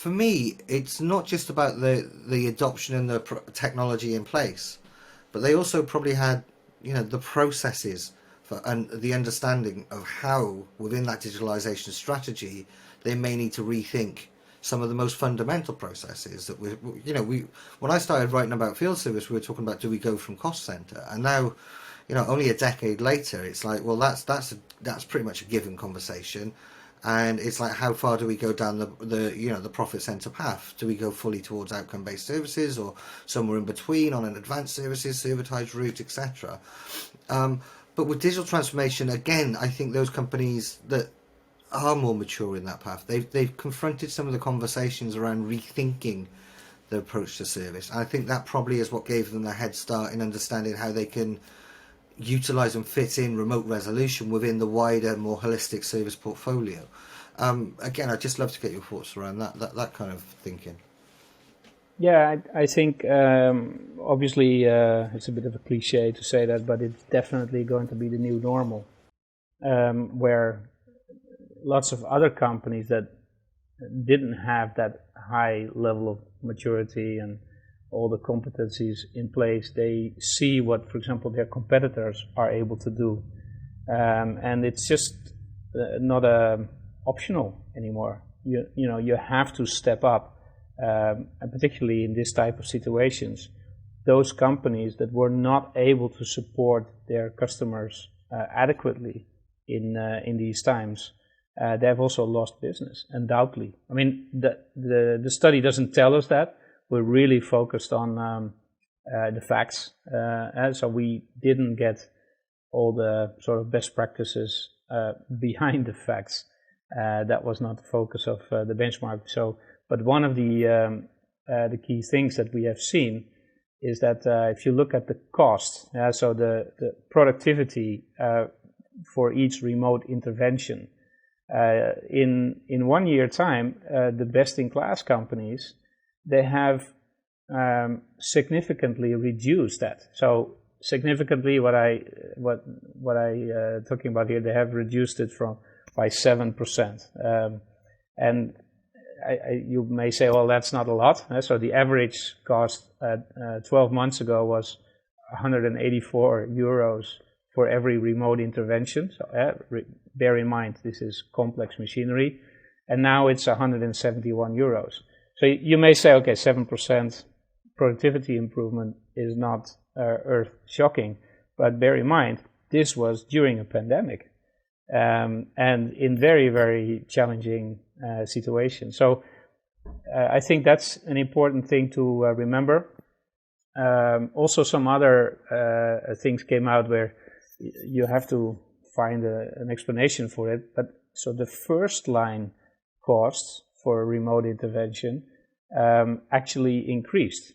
For me, it's not just about the adoption and the technology in place, but they also probably had, the processes and the understanding of how within that digitalization strategy they may need to rethink some of the most fundamental processes that we when I started writing about field service, we were talking about, do we go from cost center, and now, only a decade later, it's like, well, that's pretty much a given conversation. And it's like, how far do we go down the profit center path? Do we go fully towards outcome based services, or somewhere in between on an advanced services servitized route, etc.? But with digital transformation, again, I think those companies that are more mature in that path, they've confronted some of the conversations around rethinking their approach to service. And I think that probably is what gave them the head start in understanding how they can utilize and fit in remote resolution within the wider, more holistic service portfolio. Again, I'd just love to get your thoughts around that kind of thinking. Yeah, I think obviously it's a bit of a cliche to say that, but it's definitely going to be the new normal, where lots of other companies that didn't have that high level of maturity and all the competencies in place, they see what, for example, their competitors are able to do, and it's just not optional anymore. You have to step up, and particularly in this type of situations, those companies that were not able to support their customers adequately in these times, they have also lost business, undoubtedly. I mean, the study doesn't tell us that. We're really focused on the facts, so we didn't get all the sort of best practices behind the facts. That was not the focus of the benchmark. But one of the key things that we have seen is that if you look at the cost, so the productivity for each remote intervention, in 1 year time, the best-in-class companies, they have significantly reduced that. So significantly, what I talking about here, they have reduced it by 7%. And you may say, well, that's not a lot. So the average cost 12 months ago was 184 euros for every remote intervention. So bear in mind, this is complex machinery. And now it's 171 euros. So you may say, okay, 7% productivity improvement is not earth-shocking. But bear in mind, this was during a pandemic. And in very, very challenging situations. So I think that's an important thing to remember. Also, some other things came out where you have to find an explanation for it. But so the first line costs for remote intervention actually increased,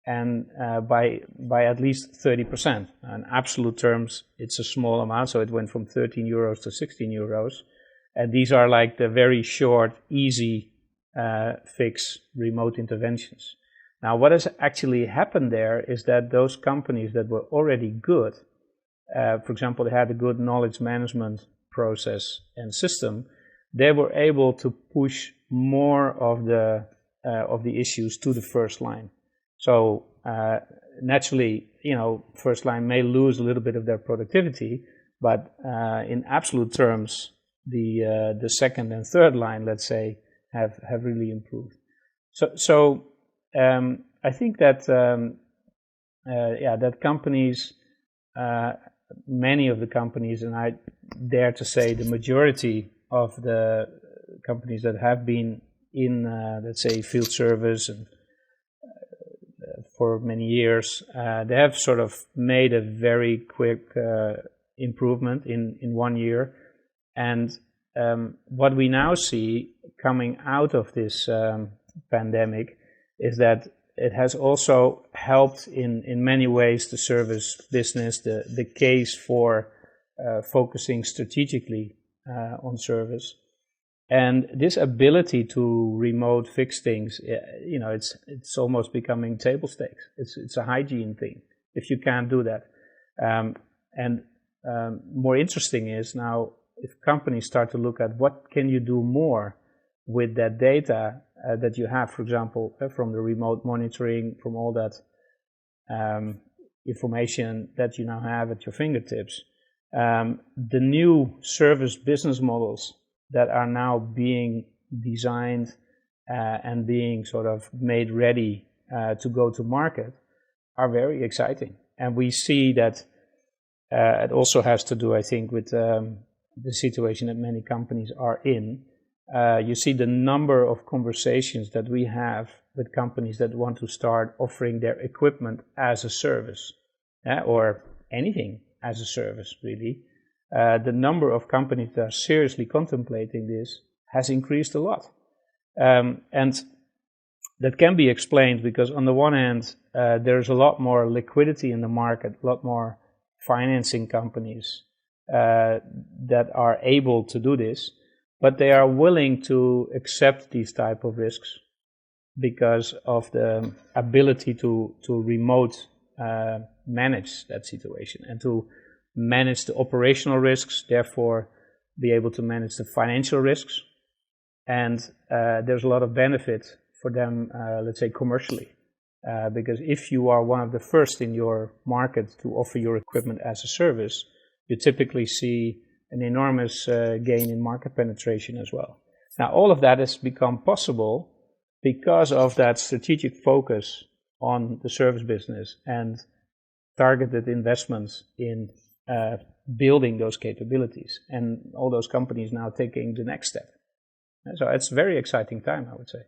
and by at least 30%. In absolute terms, it's a small amount, so it went from 13 euros to 16 euros. And these are like the very short, easy fix remote interventions. Now, what has actually happened there is that those companies that were already good, for example, they had a good knowledge management process and system, they were able to push more of the issues to the first line. So naturally, first line may lose a little bit of their productivity, but in absolute terms, the second and third line, let's say, have really improved. So I think that that companies, many of the companies, and I dare to say the majority of the companies that have been in, let's say, field service and for many years, they have sort of made a very quick improvement in 1 year. And what we now see coming out of this pandemic is that it has also helped in many ways the service business, the case for focusing strategically on service. And this ability to remote fix things, it's almost becoming table stakes. It's a hygiene thing if you can't do that. And more interesting is now if companies start to look at what can you do more with that data that you have, for example, from the remote monitoring, from all that information that you now have at your fingertips, the new service business models that are now being designed and being sort of made ready to go to market are very exciting. And we see that it also has to do, I think, with the situation that many companies are in. You see the number of conversations that we have with companies that want to start offering their equipment as a service, or anything as a service, really. The number of companies that are seriously contemplating this has increased a lot. And that can be explained because on the one hand, there's a lot more liquidity in the market, a lot more financing companies that are able to do this, but they are willing to accept these type of risks because of the ability to remote manage that situation and to manage the operational risks, therefore be able to manage the financial risks. And there's a lot of benefit for them, let's say commercially, because if you are one of the first in your market to offer your equipment as a service, you typically see an enormous gain in market penetration as well. Now, all of that has become possible because of that strategic focus on the service business and targeted investments in building those capabilities, and all those companies now taking the next step. So it's a very exciting time, I would say.